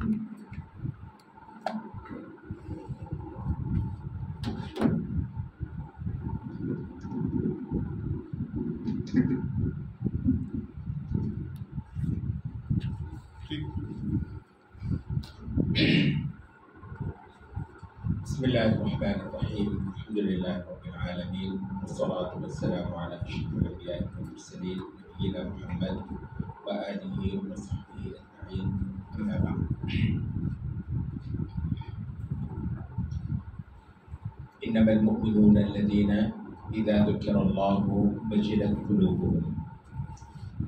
بسم اللہ الرحمن الرحیم الحمد للہ رب العالمین والصلاة والسلام علی اشرف الانبیاء والمرسلین نبینا محمد وآلہ وصحبہ اجمعین اما بعد انما المؤمنون الذین اذا ذکر اللہ وجلت قلوبهم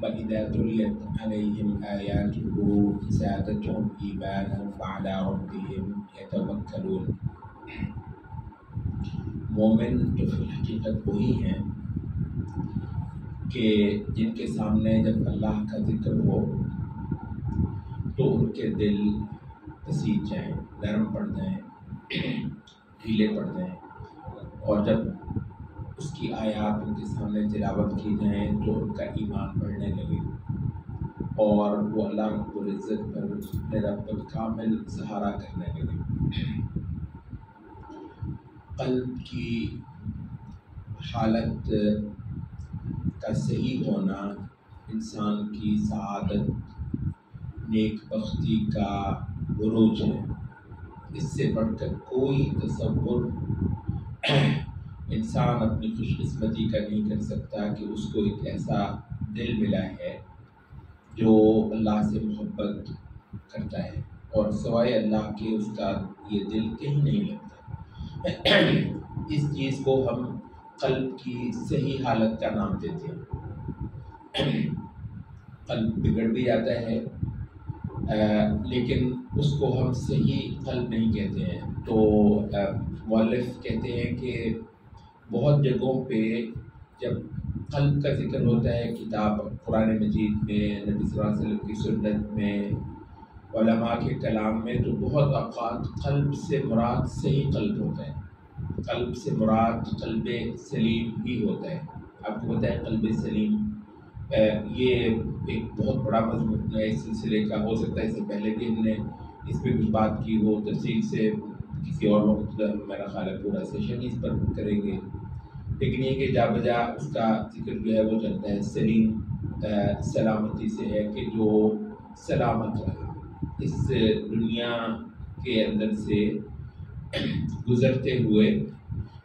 وإذا تليت عليهم آياته زادتهم إيمانا وعلى ربهم يتوكلون۔ مومن تو فی الحقیقت وہی ہیں کہ جن کے سامنے جب اللہ کا ذکر ہو تو ان کے دل پسیج جائیں، نرم پڑ جائیں، ڈھیلے پڑ جائیں، اور جب اس کی آیات ان کے سامنے تلاوت کی جائیں تو ان کا ایمان بڑھنے لگے اور وہ اللہ رب العزت پر اپنے رب پر کامل سہارا کرنے لگے۔ قلب کی حالت کا صحیح ہونا انسان کی سعادت، نیک بختی کا عروج ہے۔ اس سے بڑھ کر کوئی تصور انسان اپنی خوش قسمتی کا نہیں کر سکتا کہ اس کو ایک ایسا دل ملا ہے جو اللہ سے محبت کرتا ہے، اور سوائے اللہ کے اس کا یہ دل کہیں نہیں لگتا۔ اس چیز کو ہم قلب کی صحیح حالت کا نام دیتے ہیں۔ قلب بگڑ بھی جاتا ہے لیکن اس کو ہم صحیح قلب نہیں کہتے ہیں۔ تو مؤلف کہتے ہیں کہ بہت جگہوں پہ جب قلب کا ذکر ہوتا ہے کتاب قرآن مجید میں، نبی صلی اللہ علیہ وسلم کی سنت میں، علماء کے کلام میں، تو بہت اوقات قلب سے مراد صحیح قلب ہوتا ہے، قلب سے مراد قلب سلیم ہی ہوتا ہے۔ آپ کو پتہ ہے قلب سلیم یہ ایک بہت بڑا مضمون ہے، اس سلسلے کا ہو سکتا ہے اس سے پہلے بھی ہم نے اس پہ کچھ بات کی ہو تفصیل سے، کسی اور وقت میرا خیال ہے پورا سیشن اس پر کریں گے، لیکن یہ کہ جا بجا اس کا ذکر جو ہے وہ چلتا ہے۔ سلیم سلامتی سے ہے کہ جو سلامت رہا، اس دنیا کے اندر سے گزرتے ہوئے،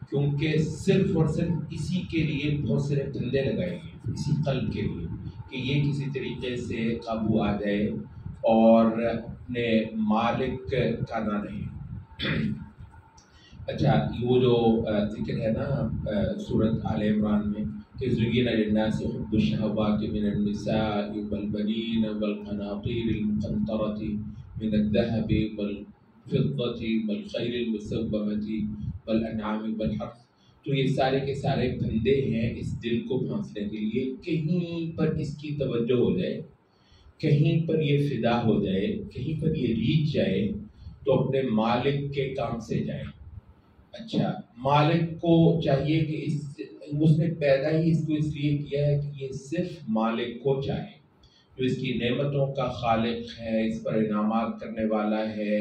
کیونکہ صرف اور صرف اسی کے لیے بہت سارے دھندے لگائے گئے، اسی قلب کے لیے کہ یہ کسی طریقے سے قابو آ جائے اور اپنے مالک کا نہ رہے۔ اچھا، وہ جو ذکر ہے نا سورۃ آل عمران میں کہ زُیِّنَ لِلنَّاسِ حُبُّ الشَّهَوَاتِ مِنَ النِّسَاءِ وَالْبَنِينَ وَالْقَنَاطِيرِ الْمُقَنطَرَةِ مِنَ الذَّهَبِ وَالْفِضَّةِ وَالْخَيْلِ الْمُسَوَّمَةِ وَالْأَنْعَامِ وَالْحَرْثِ، تو یہ سارے کے سارے دھندے ہیں اس دل کو پھانسنے کے لیے۔ کہیں پر اس کی توجہ ہو جائے، کہیں پر یہ فدا ہو جائے، کہیں پر یہ ریچھ جائے تو اپنے مالک کے کام سے جائے۔ اچھا، مالک کو چاہیے کہ اس نے پیدا ہی اس کو اس لیے کیا ہے کہ یہ صرف مالک کو چاہے، جو اس کی نعمتوں کا خالق ہے، اس پر انعامات کرنے والا ہے،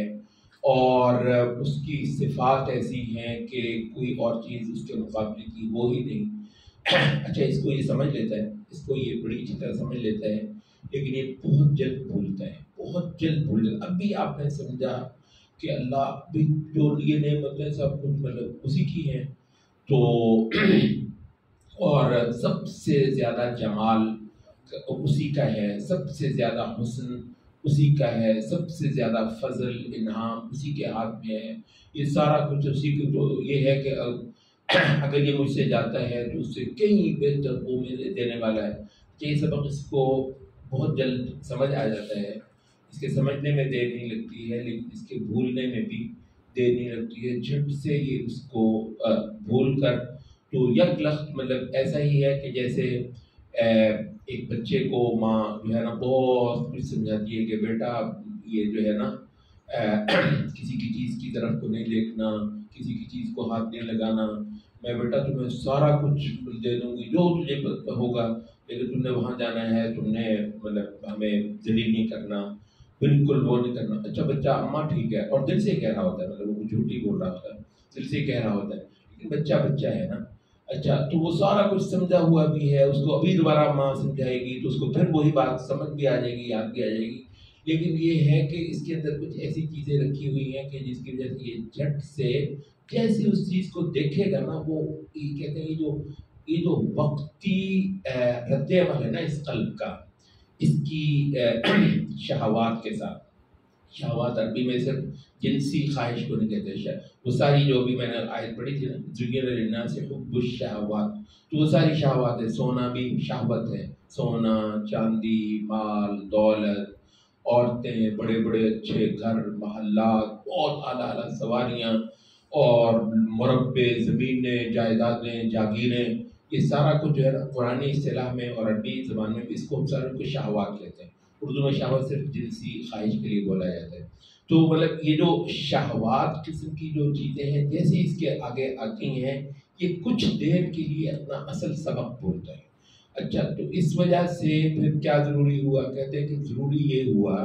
اور اس کی صفات ایسی ہیں کہ کوئی اور چیز اس کے مقابلے کی ہو ہی نہیں۔ اچھا، اس کو یہ سمجھ لیتا ہے، اس کو یہ بڑی اچھی طرح سمجھ لیتا ہے، لیکن یہ بہت جلد بھولتا ہے، بہت جلد بھول جاتا ہے۔ اب بھی آپ نے سمجھا کہ اللہ بھی جو یہ نعمتیں سب کچھ مطلب اسی کی ہیں، تو اور سب سے زیادہ جمال اسی کا ہے، سب سے زیادہ حسن اسی کا ہے، سب سے زیادہ فضل انعام اسی کے ہاتھ میں ہے، یہ سارا کچھ اسی کو، تو یہ ہے کہ اگر یہ مجھ سے جاتا ہے تو اس سے کہیں بہتر وہ مجھے دینے والا ہے۔ یہ سبق اس کو بہت جلد سمجھ آ جاتا ہے، اس کے سمجھنے میں دیر نہیں لگتی ہے، لیکن اس کے بھولنے میں بھی دیر نہیں لگتی ہے۔ جھٹ سے یہ اس کو بھول کر تو یک لخت، مطلب ایسا ہی ہے کہ جیسے ایک بچے کو ماں جو ہے نا بہت کچھ سمجھاتی ہے کہ بیٹا یہ جو ہے نا کسی کی چیز کی طرف کو نہیں دیکھنا، کسی کی چیز کو ہاتھ نہیں لگانا، میں بیٹا تمہیں سارا کچھ دے دوں گی جو تجھے ہوگا، لیکن تم نے وہاں جانا ہے، تم نے مطلب ہمیں ذلیل نہیں کرنا۔ بالکل وہ نہیں کرنا. اچھا بچہ اماں ٹھیک ہے اور دل سے کہہ رہا ہوتا ہے, مطلب وہ جھوٹی بول رہا ہوتا ہے, دل سے کہہ رہا ہوتا ہے, لیکن بچہ بچہ ہے نا. اچھا تو وہ سارا کچھ سمجھا ہوا بھی ہے, اس کو ابھی دوبارہ ماں سمجھائے گی تو اس کو پھر وہی بات سمجھ بھی آ جائے گی, یاد بھی آ جائے گی. لیکن یہ ہے کہ اس کے اندر کچھ ایسی چیزیں رکھی ہوئی ہیں کہ جس کی وجہ سے یہ جھٹ سے جیسے اس چیز کو دیکھے گا نا, وہ کہتے ہیں یہ جو وقتی رد عمل ہے نا اس قلب کا, اس کی شہوات کے ساتھ. شہوات عربی میں صرف جنسی خواہش کو نہیں کہتے, وہ ساری جو بھی میں نے آیت پڑھی تھی نا, زُیِّنَ لِلنَّاسِ حُبُّ الشَّهَوَاتِ, تو وہ ساری شہوات ہے. سونا بھی شہوت ہے, سونا, چاندی, مال, دولت, عورتیں, بڑے بڑے اچھے گھر, محلات, بہت اعلیٰ اعلیٰ سواریاں, اور مربع زمینیں, جائیدادیں, جاگیریں, یہ سارا کچھ جو ہے نا قرآنی اصطلاح میں اور عربی زبان میں بھی اس کو ہم سارے کو شہوات کہتے ہیں. اردو میں شہوت صرف جنسی خواہش کے لیے بولا جاتا ہے. تو مطلب یہ جو شہوات قسم کی جو چیزیں ہیں, جیسے اس کے آگے آتی ہیں, یہ کچھ دیر کے لیے اپنا اصل سبق بولتا ہے. اچھا تو اس وجہ سے پھر کیا ضروری ہوا, کہتے ہیں کہ ضروری یہ ہوا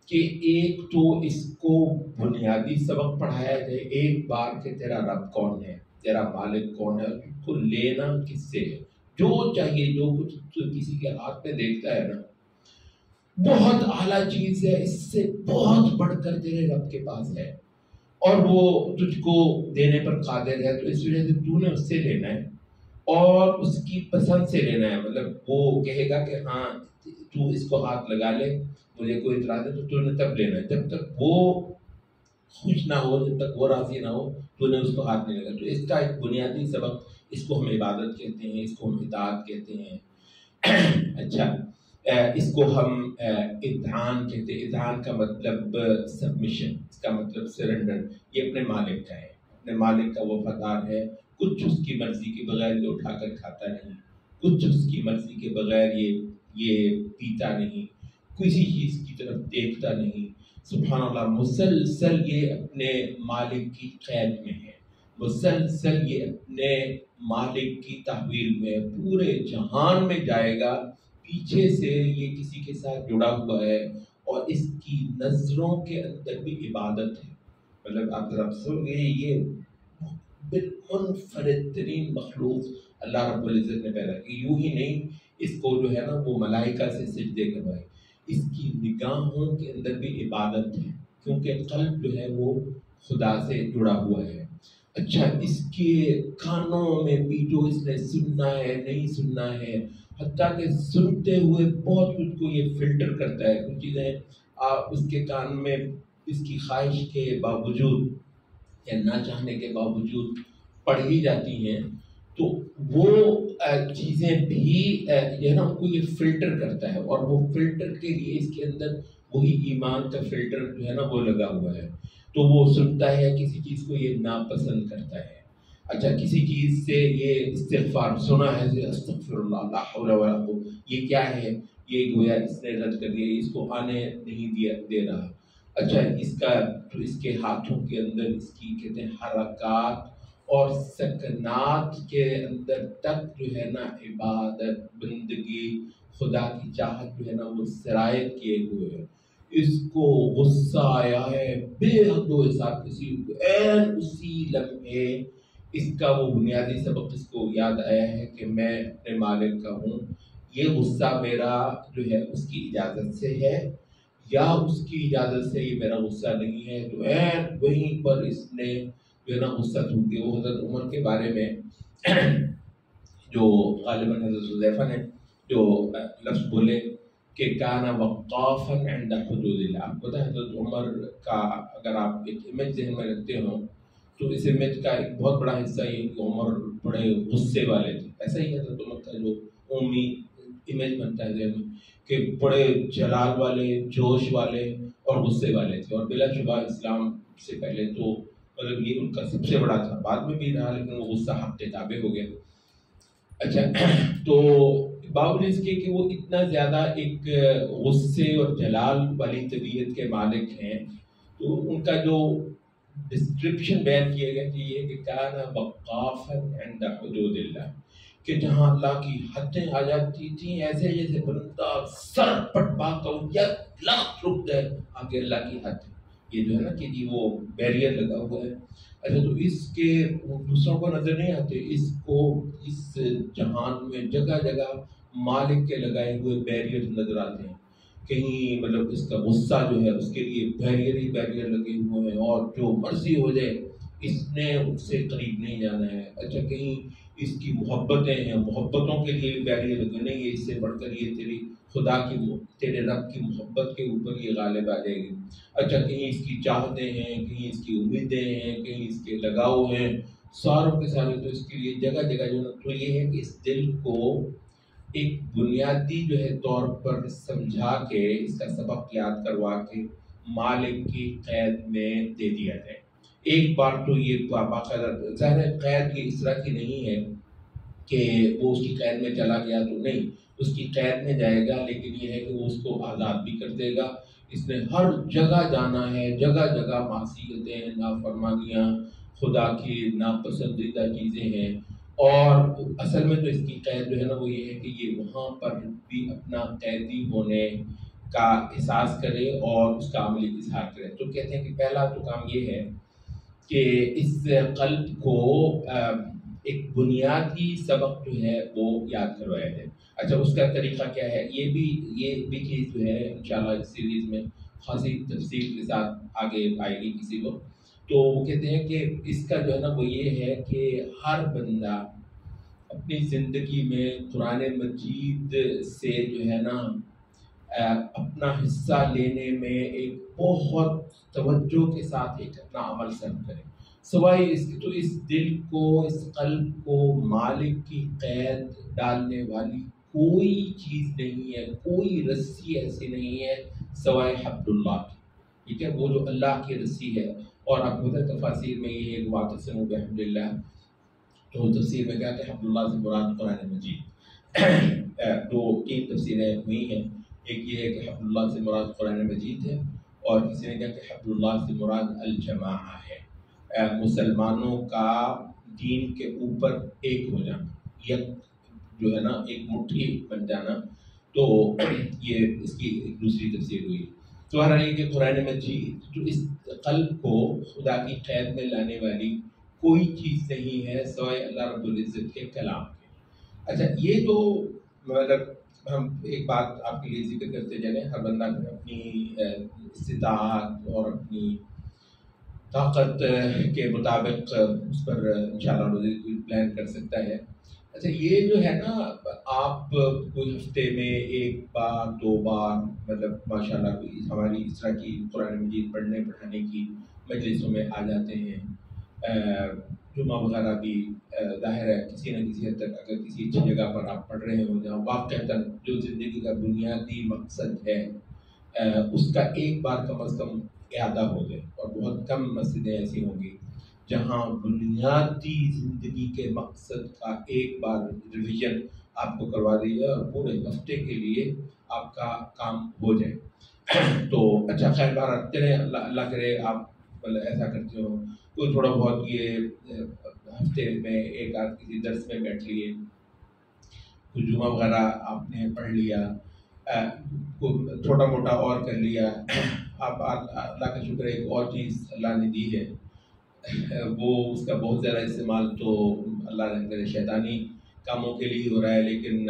کہ ایک تو اس کو بنیادی سبق پڑھایا جائے ایک بار کہ تیرا رب کون ہے, تیرا مالک کون ہے, اس کو لینا کس سے ہے. جو چاہیے, جو کچھ کسی کے ہاتھ میں دیکھتا ہے نا, بہت اعلیٰ چیز ہے, اس سے بہت بڑھ کر تیرے رب کے پاس ہے, اور وہ تجھ کو دینے پر قادر ہے. تو اس وجہ سے تو نے اس سے لینا ہے اور اس کی پسند سے لینا ہے. مطلب وہ کہے گا کہ ہاں تو اس کو ہاتھ لگا لے, مجھے کوئی اعتراض ہے, تو نے تب لینا ہے. جب تک وہ خوش نہ ہو, جب تک وہ راضی نہ ہو, تو نے اس کو ہاتھ نہیں لگا. تو اس کا ایک بنیادی سبق, اس کو ہم عبادت کہتے ہیں, اس کو ہم اطاعت کہتے ہیں. اچھا اس کو ہم اذعان کہتے ہیں. اذعان کا مطلب سبمیشن, اس کا مطلب سرنڈر. یہ اپنے مالک کا ہے, اپنے مالک کا وفادار ہے. کچھ اس کی مرضی کے بغیر یہ اٹھا کر کھاتا نہیں, کچھ اس کی مرضی کے بغیر یہ پیتا نہیں, کسی چیز کی طرف دیکھتا نہیں. سبحان اللہ, مسلسل یہ اپنے مالک کی قید میں ہے, مسلسل یہ اپنے مالک کی تحویل میں, پورے جہان میں جائے گا, پیچھے سے یہ کسی کے ساتھ جڑا ہوا ہے, اور اس کی نظروں کے اندر بھی عبادت ہے. مطلب آپ ذرا سن گئے, یہ بالمنفرد ترین مخلوق اللہ رب العزت نے پیدا کی. یوں ہی نہیں, اس کو جو ہے نا وہ ملائکہ سے سجدے کروائے. اس کی نگاہوں کے اندر بھی عبادت ہے, کیونکہ قلب جو ہے وہ خدا سے جڑا ہوا ہے. اچھا اس کے کانوں میں بھی جو اس نے سننا ہے نہیں سننا ہے, حتیٰ کہ سنتے ہوئے بہت کچھ کو یہ فلٹر کرتا ہے. کچھ چیزیں اس کے کان میں اس کی خواہش کے باوجود یا نہ چاہنے کے باوجود پڑھ ہی جاتی ہیں, تو وہ چیزیں بھی جو ہے نا ان کو یہ فلٹر کرتا ہے, اور وہ فلٹر کے لیے اس کے اندر وہی ایمان کا فلٹر جو ہے نا وہ لگا ہوا ہے. تو وہ سنتا ہے, کسی چیز کو یہ ناپسند کرتا ہے. اچھا کسی چیز سے یہ استغفار سنا ہے, استغفر اللہ لا حول ولا قوة, یہ کیا ہے, یہ گویا اس نے رد کر دیا, اس کو آنے نہیں دے رہا. اچھا اس کا تو اس کے ہاتھوں کے اندر اس کی کہتے ہیں حرکات اور سکنات کے اندر تک جو ہے نا عبادت, بندگی, خدا کی چاہت جو ہے نا وہ سرایت کیے ہوئے ہیں. اس کو غصہ آیا ہے بے حد و حساب, کسی کو عین اسی لمحے اس کا وہ بنیادی سبق اس کو یاد آیا ہے کہ میں اپنے مالک کا ہوں, یہ غصہ میرا جو ہے اس کی اجازت سے ہے یا اس کی اجازت سے یہ میرا غصہ نہیں ہے. تو عین وہیں پر اس نے جو ہے نا غصہ چھوٹ گیا. وہ حضرت عمر کے بارے میں جو غالباً حضرت حذیفہ نے جو لفظ بولے کہ کانا وقافا عند حدود اللہ. آپ پتہ ہے حضرت عمر کا اگر آپ ایک امیج ذہن میں رکھتے ہوں تو اس امیج کا ایک بہت بڑا حصہ یہ کہ عمر بڑے غصے والے تھے. ایسا ہی حضرت عمر کا جو عمومی امیج بنتا ہے ذہن میں کہ بڑے جلال والے, جوش والے اور غصے والے تھے, اور بلا شبہ اسلام سے پہلے تو مطلب یہ ان کا سب سے بڑا تھا. بعد میں بھی رہا لیکن وہ غصہ حق کے تابع ہو گیا. اچھا تو باوجود اس کے کہ وہ اتنا زیادہ ایک غصے اور جلال والی طبیعت کے مالک ہیں, تو ان کا جو ڈسکرپشن بیان کیا گیا کہ یہ کہ کانا وقافا عند حدود اللہ, کہ جہاں اللہ کی حدیں آ جاتی تھیں، ایسے جیسے بندہ سر پٹ بھاگتا ہو یا لاکھ رک جائے آگے اللہ کی حد ہے. یہ جو ہے نا کہ جی وہ بیریئر لگا ہوا ہے. اچھا تو اس کے دوسروں کو نظر نہیں آتے، اس کو اس جہان میں جگہ جگہ مالک کے لگائے ہوئے بیریئر نظر آتے ہیں. کہیں مطلب اس کا غصہ جو ہے اس کے لیے بیریئر ہی بیریئر لگے ہوئے ہیں، اور جو مرضی ہو جائے اس نے اس سے قریب نہیں جانا ہے. اچھا کہیں اس کی محبتیں ہیں، محبتوں کے لیے بھی بیریئر لگے، نہیں یہ اس سے بڑھ کر یہ تیری خدا کی تیرے رب کی محبت کے اوپر یہ غالب آ جائے گی. اچھا کہیں اس کی چاہتیں ہیں، کہیں اس کی امیدیں ہیں، کہیں اس کے لگاؤ ہیں، ساروں کے سارے تو اس کے لیے جگہ جگہ جو نا تو یہ ہے کہ اس دل کو ایک بنیادی جو ہے طور پر سمجھا کے اس کا سبق یاد کروا کے مالک کی قید میں دے دیا جائے. ایک بار تو یہ باقاعدہ ظاہر قید یہ اس طرح کی نہیں ہے کہ وہ اس کی قید میں چلا گیا تو نہیں، اس کی قید میں جائے گا، لیکن یہ ہے کہ وہ اس کو آزاد بھی کر دے گا. اس نے ہر جگہ جانا ہے، جگہ جگہ معصیتیں، نافرمانیاں، خدا کی ناپسندیدہ چیزیں ہیں. اور اصل میں تو اس کی قید جو ہے نا وہ یہ ہے کہ یہ وہاں پر بھی اپنا قیدی ہونے کا احساس کرے اور اس کا عملی اظہار کرے. تو کہتے ہیں کہ پہلا تو کام یہ ہے کہ اس قلب کو ایک بنیادی سبق جو ہے وہ یاد کروایا جائے. اچھا اس کا طریقہ کیا ہے، یہ بھی چیز جو ہے انشاءاللہ اس سیریز میں خاصی تفصیل کے ساتھ آگے آئے گی کسی وقت. تو وہ کہتے ہیں کہ اس کا جو ہے نا وہ یہ ہے کہ ہر بندہ اپنی زندگی میں قرآن مجید سے جو ہے نا اپنا حصہ لینے میں ایک بہت توجہ کے ساتھ ایک اپنا عمل سرد کرے. سوائے اس کی تو اس دل کو، اس قلب کو مالک کی قید ڈالنے والی کوئی چیز نہیں ہے، کوئی رسی ایسی نہیں ہے سوائے حبل اللہ کی. ٹھیک ہے، وہ جو اللہ کی رسی ہے. اور آپ کو تفاسیر میں یہ ایک واعتصموا بحبل اللہ، تو تفسیر میں کیا کہ حبل اللہ سے مراد قرآن مجید. تین تفسیریں ہوئی ہیں. ایک یہ ہے کہ حبل اللہ سے مراد قرآن مجید ہے، اور کسی نے کہا کہ حبل اللہ سے مراد الجماعہ ہے، مسلمانوں کا دین کے اوپر ایک ہو جانا، یک جو ہے نا ایک مٹھی بن جانا. تو یہ اس کی ایک دوسری تفسیر ہوئی. تو ہر یہ کہ قرآن مجید جو اس قلب کو خدا کی قید میں لانے والی کوئی چیز نہیں ہے سوائے اللہ رب العزت کے کلام کے. اچھا یہ تو مطلب ہم ایک بات آپ کے لیے ذکر کرتے چلیں، ہر بندہ اپنی استطاعت اور اپنی طاقت کے مطابق اس پر انشاءاللہ روزی پلان کر سکتا ہے. اچھا یہ جو ہے نا آپ کوئی ہفتے میں ایک بار دو بار مطلب ماشاءاللہ ہماری اس طرح کی قرآن مجید پڑھنے پڑھانے کی مجلسوں میں آ جاتے ہیں. جمعہ وغیرہ بھی ظاہر ہے کسی نہ کسی حد تک اگر کسی اچھی جگہ پر آپ پڑھ رہے ہو جہاں واقعتاً جو زندگی کا بنیادی مقصد ہے اس کا ایک بار کم از کم اعادہ ہو جائے. اور بہت کم مسجدیں ایسی ہوں گی جہاں بنیادی زندگی کے مقصد کا ایک بار ریویژن آپ کو کروا دی جائے اور پورے ہفتے کے لیے آپ کا کام ہو جائے. تو اچھا خیر بار رکھتے رہے، اللہ کرے آپ مطلب ایسا کرتے ہو. کوئی تھوڑا بہت یہ ہفتے میں ایک آدھ کسی درس میں بیٹھ لیے، کچھ جمعہ وغیرہ آپ نے پڑھ لیا، چھوٹا موٹا اور کر لیا. آپ اللہ کا شکر ہے ایک اور چیز اللہ نے دی ہے، وہ اس کا بہت زیادہ استعمال تو اللہ نے میرے شیطانی کاموں کے لیے ہو رہا ہے، لیکن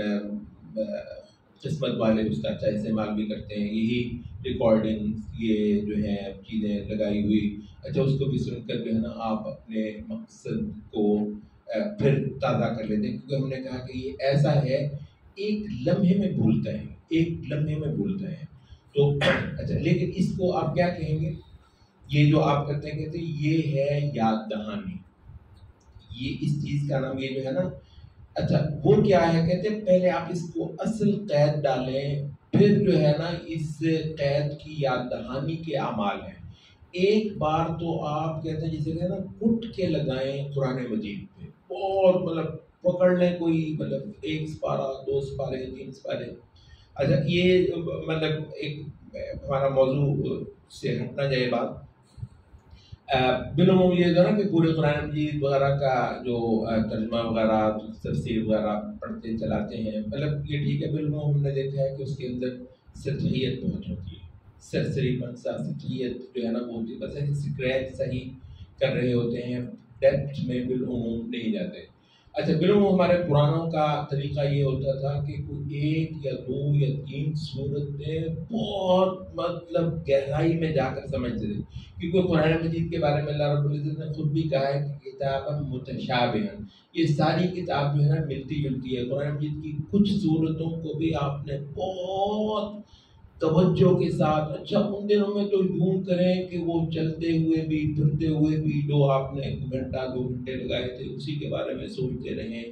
قسمت والے اس کا اچھا استعمال بھی کرتے ہیں. یہی ریکارڈنگ یہ جو ہے چیزیں لگائی ہوئی، اچھا اس کو بھی سن کر جو ہے نا آپ اپنے مقصد کو پھر تازہ کر لیتے ہیں. کیونکہ ہم نے کہا کہ یہ ایسا ہے ایک لمحے میں بھولتا ہے، ایک لمحے میں بھولتا ہے. تو اچھا لیکن اس کو آپ کیا کہیں گے، یہ جو آپ کرتے ہیں کہتے ہیں یہ ہے یاد دہانی. یہ اس چیز کا نام یہ جو ہے نا، اچھا وہ کیا ہے، کہتے ہیں پہلے آپ اس کو اصل قید ڈالیں، پھر جو ہے نا اس قید کی یاد دہانی کے اعمال ہیں. ایک بار تو آپ کہتے ہیں جسے کہتے ہیں نا کٹ کے لگائیں قرآن مجید پہ، اور مطلب پکڑ لیں کوئی مطلب ایک سپارہ، دو سپارے، تین سپارے. اچھا یہ مطلب ایک ہمارا موضوع سے ہٹ نہ جائے بات. بالعموم یہ تھا نا کہ پورے قرآن مجید وغیرہ کا جو ترجمہ وغیرہ تفسیر وغیرہ پڑھتے چلاتے ہیں، مطلب یہ ٹھیک ہے، بالعموم ہم نے دیکھا ہے کہ اس کے اندر سطحیت بہت ہوتی ہے، سرسری پنسا سطحیت جو ہے نا وہ ہوتی ہے، بس اسکریچ صحیح کر رہے ہوتے ہیں، ڈیپتھ میں بالعموم نہیں جاتے۔ اچھا، بالعموم ہمارے قرآنوں کا طریقہ یہ ہوتا تھا کہ کوئی ایک یا دو یا تین صورتیں بہت مطلب گہرائی میں جا کر سمجھتے تھے، کیونکہ قرآن مجید کے بارے میں اللہ رب العزت نے خود بھی کہا ہے کہ کتاباً متشابہاً، یہ ساری کتاب جو ہے نا ملتی جلتی ہے۔ قرآن مجید کی کچھ صورتوں کو بھی آپ نے بہت توجہ کے ساتھ، اچھا ان دنوں میں تو یوں کریں کہ وہ چلتے ہوئے بھی پھرتے ہوئے بھی جو آپ نے 1 گھنٹہ 2 گھنٹے لگائے تھے اسی کے بارے میں سوچتے رہیں،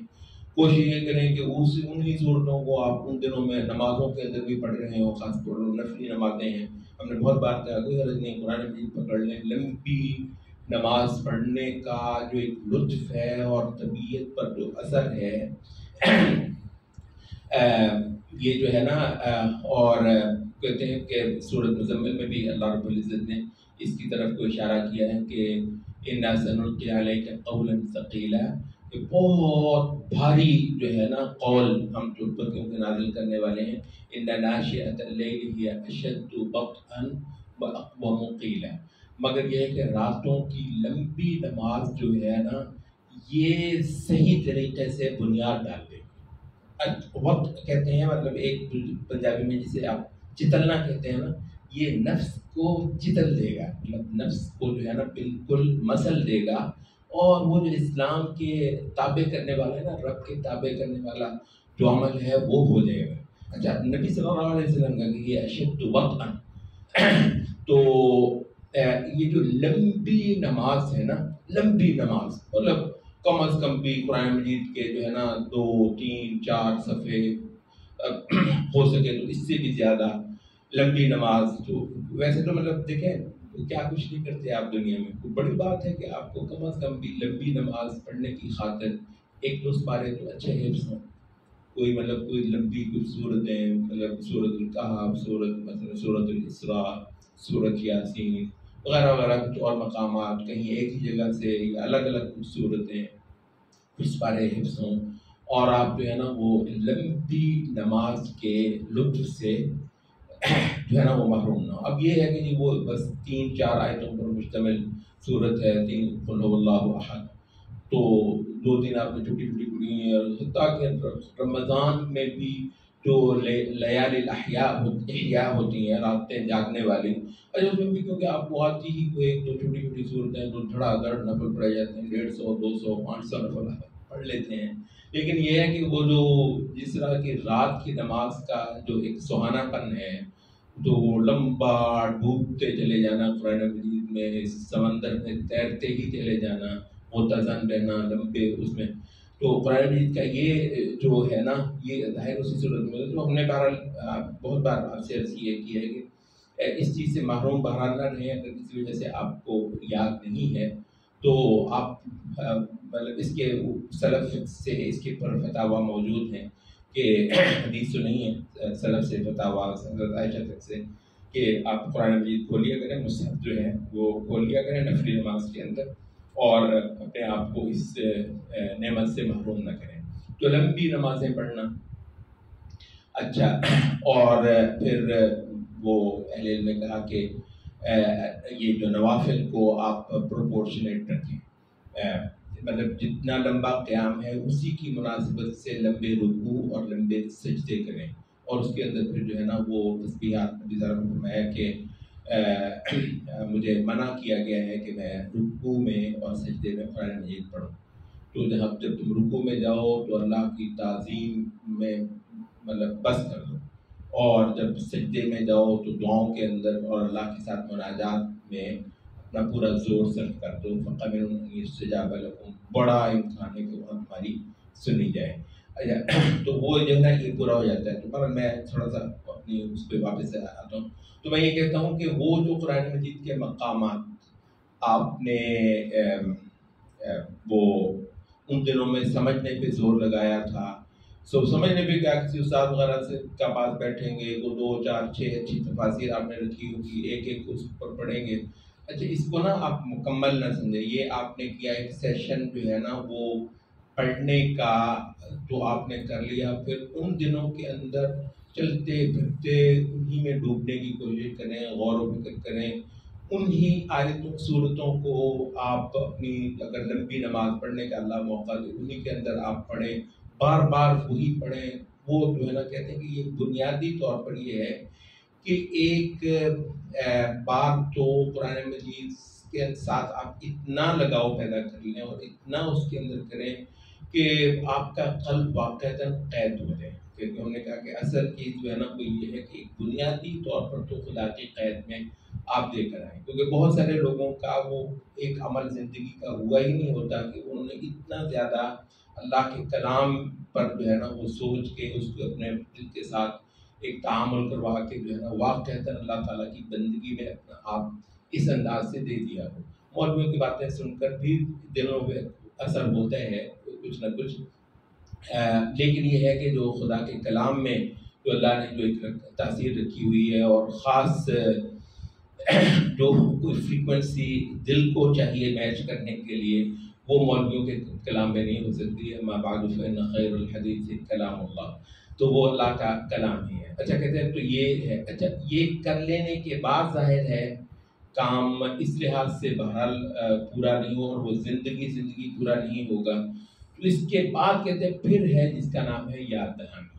کوشش یہ کریں کہ انہی صورتوں کو آپ ان دنوں میں نمازوں کے اندر بھی پڑھ رہے ہوں، خاص طور پر نفلی نمازیں ہیں۔ ہم نے بہت بار کہا کوئی حرج نہیں، قرآن مجید پکڑ لیں، لمبی نماز پڑھنے کا جو ایک لطف ہے اور طبیعت پر جو اثر ہے یہ جو ہے نا، اور کہتے ہیں کہ سورۃ مزمل میں بھی اللہ رب العزت نے اس کی طرف کو اشارہ کیا ہے کہ اِنَّا سَنُلْقِي عَلَيْكَ قَوْلًا ثَقِيلًا، کہ بہت بھاری جو ہے نا قول ہم جو پر کے نازل کرنے والے ہیں۔ إِنَّ نَاشِئَةَ اللَّيْلِ هِيَ أَشَدُّ وَطْئًا وَأَقْوَمُ قِيلًا، مگر یہ ہے کہ راتوں کی لمبی نماز جو ہے نا یہ صحیح طریقے سے بنیاد ڈال دے گی۔ وقت کہتے ہیں مطلب ایک پنجابی میں جسے آپ چتلنا کہتے ہیں نا، یہ نفس کو چتل دے گا، مطلب نفس کو جو ہے نا بالکل مسل دے گا، اور وہ جو اسلام کے تابع کرنے والا ہے نا، رب کے تابع کرنے والا جو عمل ہے وہ ہو جائے گا۔ اچھا، نبی صلی اللہ علیہ وسلم کا کہ یہ اشد وطئا، تو یہ جو لمبی نماز ہے نا، لمبی نماز مطلب کم از کم بھی قرآن مجید کے جو ہے نا 2 3 4 صفحے ہو سکے تو اس سے بھی زیادہ لمبی نماز، جو ویسے تو مطلب دیکھیں کیا کچھ نہیں کرتے آپ دنیا میں، کوئی بڑی بات ہے کہ آپ کو کم از کم بھی لمبی نماز پڑھنے کی خاطر ایک دو پارے تو اچھے حفظ ہوں، کوئی مطلب کوئی لمبی کوئی صورتیں، مطلب سورۃ الکہف، سورۃ الاسراء، سورۃ یاسین وغیرہ وغیرہ، کچھ اور مقامات کہیں ایک ہی جگہ سے یا الگ الگ کچھ صورتیں کچھ پارے حفظ ہوں، اور آپ جو ہے نا وہ لمبی نماز کے لطف سے جو ہے نا وہ محروم نہ ہو۔ اب یہ ہے کہ جی وہ بس 3 4 آیتوں پر مشتمل صورت ہے، 3 قل هو اللہ احد، تو 2 3 آپ نے چھوٹی چھوٹی پڑھی ہیں، اور حتیٰ کہ رمضان میں بھی جو لیالی احیاء ہوتی ہیں، راتیں جاگنے والی، اچھا اس میں بھی کیونکہ آپ کو آتی ہی کوئی 1 2 چھوٹی چھوٹی صورتیں تو دھڑا دھڑ نفل پڑھے جاتے ہیں، 150 200 500 نفل پڑھ لیتے ہیں، لیکن یہ ہے کہ وہ جو جس طرح کی رات کی نماز کا جو ایک سہانا پن ہے، تو وہ لمبا ڈوبتے چلے جانا قرآن مجید میں، سمندر میں تیرتے ہی چلے جانا، متزن رہنا لمبے اس میں، تو قرآن مجید کا یہ جو ہے نا یہ ظاہر اسی صورت میں، تو ہم نے بہرحال بہت بار آپ سے عرض یہ کی ہے کہ اس چیز سے محروم بہرحال نہ رہیں، اگر کسی وجہ سے آپ کو یاد نہیں ہے تو آپ مطلب اس کے سلف سے اس کے پر فتاویٰ موجود ہیں کہ حدیث تو نہیں ہے، سلف سے فتاویٰ حضرت عائشہ تک سے، کہ آپ قرآن مجید کھولیا کریں، مصحف جو ہے وہ کھول لیا کریں نفلی نماز کے اندر، اور اپنے آپ کو اس نعمت سے محروم نہ کریں۔ تو لمبی نمازیں پڑھنا، اچھا، اور پھر وہ اہل علم نے کہا کہ یہ جو نوافل کو آپ پروپورشنیٹ رکھیں، مطلب جتنا لمبا قیام ہے اسی کی مناسبت سے لمبے رکوع اور لمبے سجدے کریں، اور اس کے اندر پھر جو ہے نا وہ تسبیحات نبی صلی اللہ علیہ وسلم نے فرمایا کہ مجھے منع کیا گیا ہے کہ میں رکوع میں اور سجدے میں قرآن مجید پڑھوں، تو جب تم رکوع میں جاؤ تو اللہ کی تعظیم میں مطلب بس کر دو، اور جب سجدے میں جاؤ تو دعاؤں کے اندر اور اللہ کے ساتھ مناجات میں اپنا پورا زور صرف کر دو، فقبل استجاب لکم، بڑا امکان ہے کہ وہ ہماری سنی جائے۔ تو وہ جو ہے نا یہ پورا ہو جاتا ہے، تو پر میں تھوڑا سا اپنی اس پہ واپس آتا ہوں، تو میں یہ کہتا ہوں کہ وہ جو قرآن مجید کے مقامات آپ نے وہ ان دنوں میں سمجھنے پہ زور لگایا تھا، سمجھنے پہ کیا کسی استاد وغیرہ سے کا پاس بیٹھیں گے، وہ 2 4 6 اچھی تفاسیر آپ نے رکھی ہوگی، ایک ایک اس پر پڑھیں گے، اچھا اس کو نا آپ مکمل نہ سمجھیں، یہ آپ نے کیا ایک سیشن جو ہے نا وہ پڑھنے کا تو آپ نے کر لیا، پھر ان دنوں کے اندر چلتے پھرتے انہی میں ڈوبنے کی کوشش کریں، غور و فکر کریں، انہی آیتوں صورتوں کو آپ اپنی اگر لمبی نماز پڑھنے کا اللہ موقع دے انہی کے اندر آپ پڑھیں، بار بار وہی پڑھیں۔ وہ جو ہے نا کہتے ہیں کہ یہ بنیادی طور پر یہ ہے کہ ایک بات تو قرآن مجید کے ساتھ آپ اتنا لگاؤ پیدا کر لیں اور اتنا اس کے اندر کریں کہ آپ کا قلب واقعتاً قید ہو جائے، کیونکہ ہم نے کہا کہ اصل چیز جو ہے نا وہ یہ ہے کہ بنیادی طور پر تو خدا کی قید میں آپ دے کر آئیں، کیونکہ بہت سارے لوگوں کا وہ ایک عمل زندگی کا ہوا ہی نہیں ہوتا کہ انہوں نے اتنا زیادہ اللہ کے کلام پر جو ہے نا وہ سوچ کے اس کو اپنے دل کے ساتھ ایک تعامل کروا کے جو ہے نا واقعتاً اللہ تعالیٰ کی بندگی میں اپنا آپ اس انداز سے دے دیا ہو۔ مولویوں کی باتیں سن کر بھی دلوں پہ اثر ہوتا ہے کچھ نہ کچھ، لیکن یہ ہے کہ جو خدا کے کلام میں جو اللہ نے جو ایک تاثیر رکھی ہوئی ہے اور خاص جو کوئی فریکوینسی دل کو چاہیے میچ کرنے کے لیے وہ مولویوں کے کلام میں نہیں ہو سکتی ہے۔ ما بعد فإن خیر الحدیث کلام اللہ، تو وہ اللہ کا کلام ہی ہے۔ اچھا کہتے ہیں تو یہ ہے، اچھا یہ کر لینے کے بعد ظاہر ہے کام اس لحاظ سے بہرحال پورا نہیں ہو اور وہ زندگی پورا نہیں ہوگا، تو اس کے بعد کہتے ہیں پھر ہے جس کا نام ہے یاد دہانی،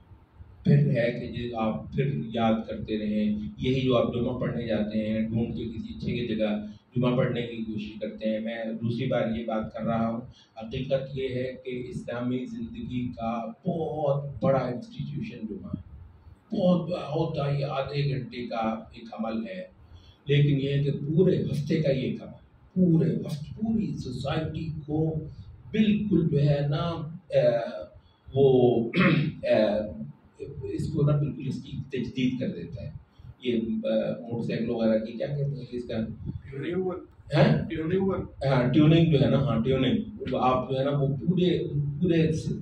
پھر ہے کہ جی آپ پھر یاد کرتے رہیں، یہی جو آپ جمعہ پڑھنے جاتے ہیں ڈھونڈ کے کسی اچھی جگہ جمعہ پڑھنے کی کوشش کرتے ہیں۔ میں دوسری بار یہ بات کر رہا ہوں، حقیقت یہ ہے کہ اسلامی زندگی کا بہت بڑا انسٹیٹیوشن جمعہ ہے، بہت ہوتا ہی آدھے گھنٹے کا ایک عمل ہے، لیکن یہ ہے کہ پورے ہفتے کا یہ عمل، پورے ہفتے پوری سوسائٹی کو بالکل جو ہے نا وہ اس کو نا بالکل اس کی تجدید کر دیتا ہے۔ یہ موٹر سائیکل وغیرہ کی کیا کہتے ہیں اس کا ٹیوننگ جو ہے نا، ہاں ٹیوننگ، آپ جو ہے نا وہ پورے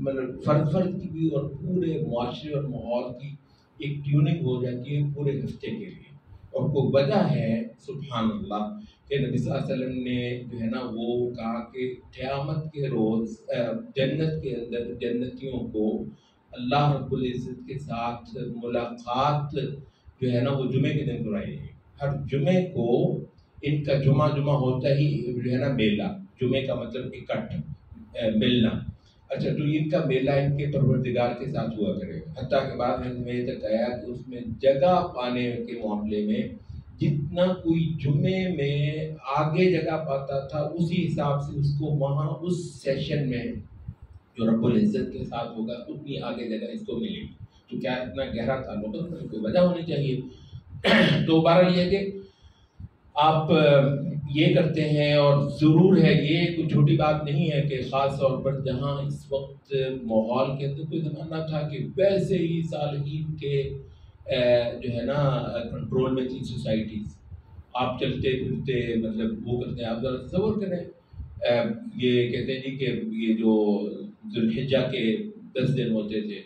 مطلب فرد کی بھی اور پورے معاشرے اور ماحول کی ایک ٹیوننگ ہو جاتی ہے پورے ہفتے کے لیے، اور کوئی وجہ ہے سبحان اللہ کہ نبی صلی اللہ علیہ وسلم نے جو ہے نا وہ کہا کہ قیامت کے روز جنت کے اندر جنتیوں کو اللہ رب العزت کے ساتھ ملاقات جو ہے نا وہ جمعے کے دن کرائی ہے۔ ہر جمعے کو ان کا جمعہ ہوتا ہی جو ہے نا میلہ، جمعے کا مطلب اکٹھ ملنا، اچھا تو ان کا میلہ ان کے پروردگار کے ساتھ ہوا کرے گا، حتیٰ کہ بعد میں یہ تک آیا کہ اس میں جگہ پانے کے معاملے میں جتنا کوئی جمعے میں آگے جگہ پاتا تھا اسی حساب سے اس کو وہاں اس سیشن میں جو رب العزت کے ساتھ ہوگا اتنی آگے جگہ اس کو ملے گی، تو کیا اتنا گہرا تعلق ہے، کوئی وجہ ہونی چاہیے۔ تو بارہ یہ ہے کہ آپ یہ کرتے ہیں، اور ضرور ہے یہ کوئی چھوٹی بات نہیں ہے کہ خاص طور پر جہاں اس وقت ماحول کے اندر کوئی زمانہ تھا کہ ویسے ہی صالحین کے جو ہے نا کنٹرول میں تھی سوسائٹیز، آپ چلتے پھرتے مطلب وہ کرتے ہیں، آپ ذرا تصور کریں یہ کہتے ہیں جی کہ یہ جو ذوالحجہ کے 10 دن ہوتے تھے،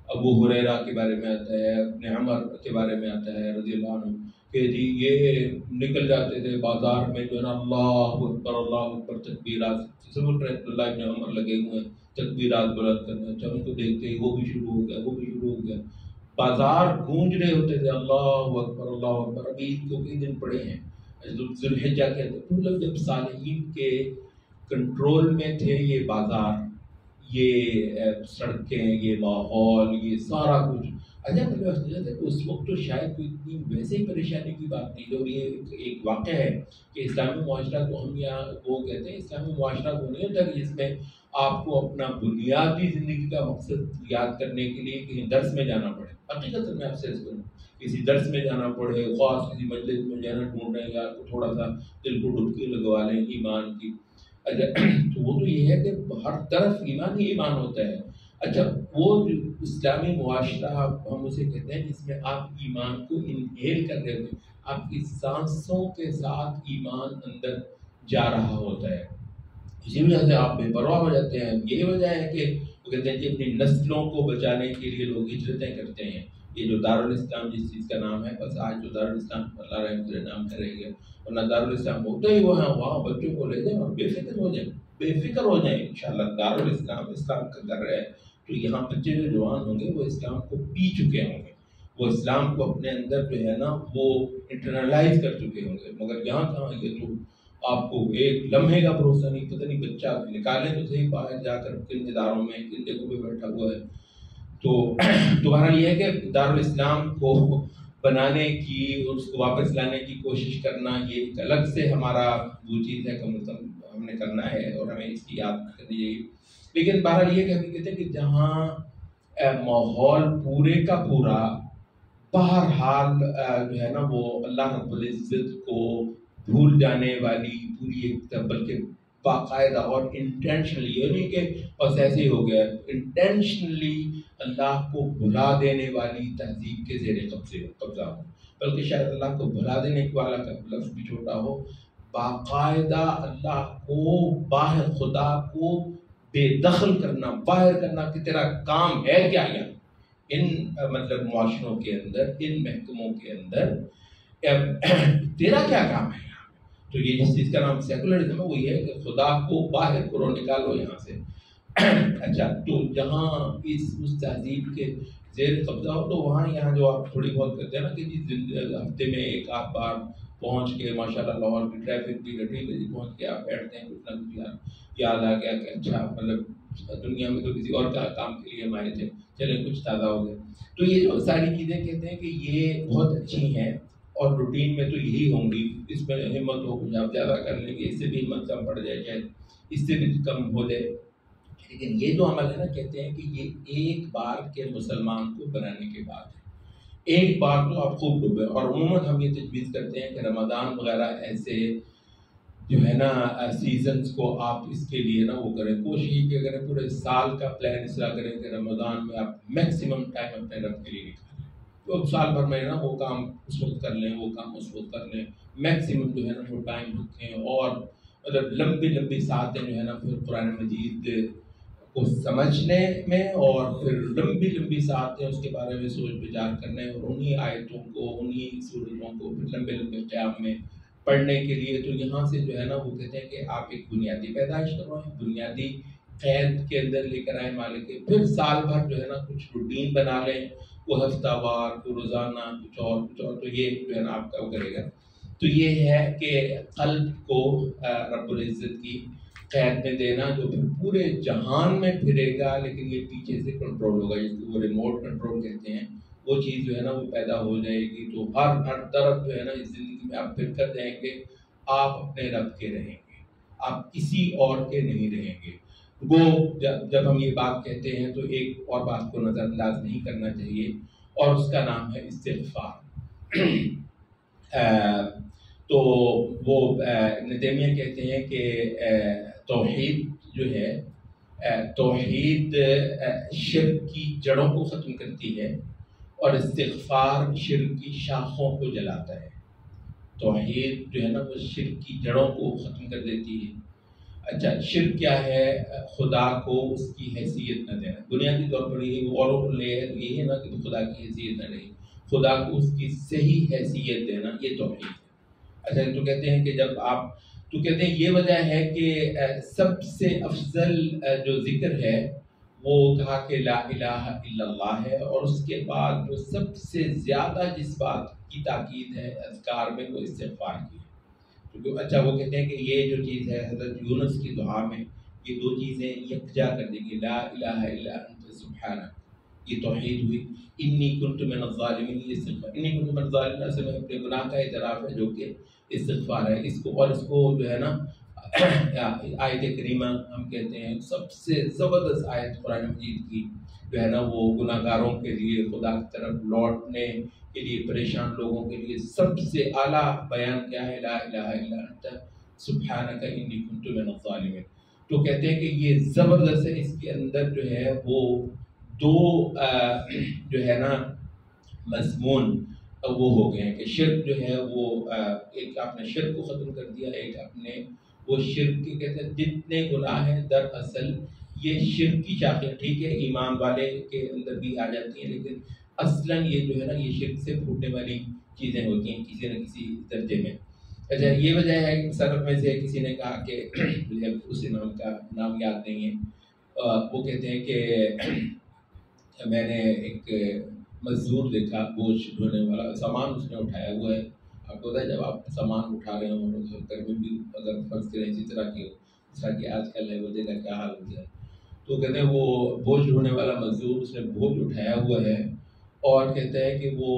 ابو ہریرہ کے بارے میں آتا ہے، ابن عمر کے بارے میں آتا ہے رضی اللہ عنہ کہ جی یہ نکل جاتے تھے بازار میں جو ہے نا اللہ اکبر تکبیرات، تصور کریں اللہ ابن عمر لگے ہوئے ہیں تکبیرات بلند کرنا، اچھا ان کو دیکھتے ہی وہ بھی شروع ہو گیا، بازار گونج رہے ہوتے تھے اللہ اکبر۔ ابھی عید کو کئی دن پڑے ہیں ذوالحجہ کے اندر، مطلب جب صالحین کے کنٹرول میں تھے یہ بازار، یہ سڑکیں، یہ ماحول، یہ سارا کچھ، اچھا مطلب اس وقت تو شاید کوئی اتنی ویسے ہی پریشانی کی بات نہیں تھی، اور یہ ایک واقعہ ہے کہ اسلامی معاشرہ کو ہم یہاں وہ کہتے ہیں اسلامی معاشرہ وہ نہیں ہوتا کہ جس میں آپ کو اپنا بنیادی زندگی کا مقصد یاد کرنے کے لیے کہیں درس میں جانا پڑے، حقیقت میں آپ سے کسی درس میں جانا پڑے، خاص کسی مجلس میں جانا ڈھونڈ رہے ہیں، یا تھوڑا سا دل کو ڈبکی لگوا لیں ایمان کی، اچھا تو وہ تو یہ ہے کہ ہر طرف ایمان ہی ایمان ہوتا ہے۔ اچھا وہ جو اسلامی معاشرہ ہم اسے کہتے ہیں جس میں آپ ایمان کو انہیل کر رہے ہوتے ہیں، آپ کی سانسوں کے ساتھ ایمان اندر جا رہا ہوتا ہے، اسی وجہ سے آپ بے پرواہ ہو جاتے ہیں۔ یہی وجہ ہے کہ وہ کہتے ہیں کہ اپنی نسلوں کو بچانے کے لیے لوگ ہجرتیں کرتے ہیں، یہ جو دارالاسلام جس چیز کا نام ہے، بس آج جو دارالاسلام اللہ رحمۃ نام سے رہ گیا، ورنہ دارالاسلام ہوتا ہی وہاں بچوں کو لے جائیں اور بے فکر ہو جائیں انشاءاللہ۔ دارالاسلام اسلام کا گھر ہے، تو یہاں بچے جو جوان ہوں گے وہ اسلام کو پی چکے ہوں گے، وہ اسلام کو اپنے اندر جو ہے نا وہ انٹرنلائز کر چکے ہوں گے۔ مگر یہاں کہاں، یہ تو آپ کو ایک لمحے کا بھروسہ نہیں، پتہ نہیں بچہ نکالیں تو صحیح باہر جا کر کن اداروں میں کن جگہوں پہ بیٹھا ہوا ہے۔ تو دوبارہ یہ ہے کہ دارالاسلام کو بنانے کی، اس کو واپس لانے کی کوشش کرنا، یہ ایک الگ سے ہمارا وہ چیز ہے کہ مطلب ہم نے کرنا ہے اور ہمیں اس کی یاد کرنی چاہیے۔ لیکن بہرحال یہ کہتے ہیں کہ جہاں ماحول پورے کا پورا بہرحال جو ہے نا وہ اللہ رب العزت کو بھول جانے والی پوری ایک، بلکہ باقاعدہ اور انٹینشنلی، یہ نہیں کہ بس ایسے ہی ہو گیا، انٹینشنلی اللہ کو بھلا دینے والی تہذیب کے زیر قبضہ ہو، بلکہ شاید اللہ کو بھلا دینے والا کا لفظ بھی چھوٹا ہو، باقاعدہ اللہ کو باہر، خدا کو بے دخل کرنا، باہر کرنا کہ تیرا کام ہے کیا یہاں ان مطلب معاشروں کے اندر، ان محکموں کے اندر تیرا کیا کام ہے یہاں۔ تو یہ جس چیز کا نام سیکولرزم ہے وہ یہ ہے کہ خدا کو باہر کرو، نکالو یہاں سے۔ اچھا، تو جہاں اس تہذیب کے زیر قبضہ ہو تو وہاں یہاں جو آپ تھوڑی بہت کرتے ہیں نا کہ ہفتے میں ایک آدھ بار پہنچ کے ماشاءاللہ لاہور کی ٹریفک بھی گٹی بجی پہنچ کے آپ بیٹھتے ہیں، کچھ نہ کچھ یاد آ گیا کہ اچھا مطلب دنیا میں تو کسی اور کا کام کے لیے ہم آئے تھے، چلیں کچھ تازہ ہو گئے۔ تو یہ جو ساری چیزیں کہتے ہیں کہ یہ بہت اچھی ہیں اور روٹین میں تو یہی ہوں گی، اس میں ہمت ہو کچھ آپ زیادہ کر لیں گے، اس سے بھی ہمت کم پڑ جائے، شاید اس سے بھی کم ہو جائے۔ لیکن یہ جو عمل ہے نا، کہتے ہیں کہ یہ ایک بار کے مسلمان کو بنانے کے بعد ہے، ایک بار تو آپ خوب ڈوبے۔ اور عموماً ہم یہ تجویز کرتے ہیں کہ رمضان وغیرہ ایسے جو ہے نا سیزنز کو آپ اس کے لیے نا وہ کریں، کوشش یہ کریں پورے سال کا پلان اس طرح کریں کہ رمضان میں آپ میکسیمم ٹائم اپنے رب کے لیے نکالیں، تو سال بھر میں نا وہ کام اس وقت کر لیں، وہ کام اس وقت کر لیں، میکسیمم جو ہے نا وہ ٹائم رکھیں، اور مطلب لمبی ساعتیں جو ہے نا پھر قرآن مجید کو سمجھنے میں، اور پھر لمبی ساعتیں اس کے بارے میں سوچ بچار کرنے، اور انہی آیتوں کو، انہی سورتوں کو پھر لمبے قیام میں پڑھنے کے لیے۔ تو یہاں سے جو ہے نا وہ کہتے ہیں کہ آپ ایک بنیادی پیدائش کروائیں، بنیادی قید کے اندر لے کر آئیں مالک کے، پھر سال بھر جو ہے نا کچھ روٹین بنا لیں، وہ ہفتہ وار، کو روزانہ، کچھ اور، تو یہ جو ہے نا آپ کا وہ کرے گا۔ تو یہ ہے کہ قلب کو رب العزت کی قید میں دینا، جو پھر پورے جہان میں پھرے گا، لیکن یہ پیچھے سے کنٹرول ہوگا، جس کو وہ ریموٹ کنٹرول کہتے ہیں، وہ چیز جو ہے نا وہ پیدا ہو جائے گی۔ تو ہر طرف جو ہے نا اس زندگی میں آپ پھر کر دیں گے، آپ اپنے رب کے رہیں گے، آپ کسی اور کے نہیں رہیں گے۔ وہ جب ہم یہ بات کہتے ہیں تو ایک اور بات کو نظر انداز نہیں کرنا چاہیے، اور اس کا نام ہے استغفار۔ تو وہ ابن تیمیہ کہتے ہیں کہ توحید جو ہے، توحید شرک کی جڑوں کو ختم کرتی ہے، اور استغفار شرک کی شاخوں کو جلاتا ہے۔ توحید جو ہے نا وہ شرک کی جڑوں کو ختم کر دیتی ہے۔ اچھا، شرک کیا ہے؟ خدا کو اس کی حیثیت نہ دینا، بنیادی طور پر یہی اوروں کو لے ہے، یہی ہے نا کہ خدا کی حیثیت نہ رہی، خدا کو اس کی صحیح حیثیت دینا، یہ توحید ہے۔ اچھا، تو کہتے ہیں کہ جب آپ، تو کہتے ہیں یہ وجہ ہے کہ سب سے افضل جو ذکر ہے وہ کہا کہ لا الہ الا اللہ ہے، اور اس کے بعد جو سب سے زیادہ جس بات کی تاکید ہے اذکار میں وہ استغفار کی ہے۔ کیونکہ اچھا وہ کہتے ہیں کہ یہ جو چیز ہے حضرت یونس کی دعا میں یہ دو چیزیں یکجا کر دیں گی، لا الہ الا انت سبحانک، یہ توحید ہوئی، انی کنت من الظالمین، یہ استغفار، انی کنت من الظالمین اصل میں اپنے گناہ کا اعتراف ہے جو کہ استغفار ہے۔ اس کو، اور اس کو جو ہے نا آیت کریمہ ہم کہتے ہیں سب سے زبردست آیت قرآن مجید کی جو ہے نا وہ گناہ گاروں کے لیے، خدا کی طرف لوٹنے کے لیے پریشان لوگوں کے لیے سب سے اعلیٰ بیان کیا ہے؟ لا الہ الا انت سبحانک انی کنت من الظالمین۔ تو کہتے ہیں کہ یہ زبردست ہے، اس کے اندر جو ہے وہ دو جو ہے نا مضمون وہ ہو گئے ہیں کہ شرک جو ہے وہ ایک آپ نے شرک کو ختم کر دیا، ایک آپ نے وہ شرک کے کہتے ہیں جتنے گناہ ہیں دراصل یہ شرک کی شاخیں، ٹھیک ہے ایمان والے کے اندر بھی آ جاتی ہیں، لیکن اصلاً یہ جو ہے نا یہ شرک سے پھوٹنے والی چیزیں ہوتی ہیں کسی نہ کسی درجے میں. اچھا یہ وجہ ہے کہ سلف میں سے کسی نے کہا کہ مجھے اس امام کا نام یاد نہیں ہے، وہ کہتے ہیں کہ میں نے ایک مزدور دیکھا بوجھ ڈھونے والا، سامان اس نے اٹھایا ہوا ہے. آپ کو پتا ہے جب آپ سامان اٹھا رہے ہوں اور گھر میں بھی اگر فرض کریں اسی طرح کی ہو جس طرح کہ آج کل ہے وہ دیکھا کیا حال ہوتا ہے، تو کہتے ہیں وہ بوجھ ڈھونے والا مزدور اس نے بوجھ اٹھایا ہوا ہے اور کہتا ہے کہ وہ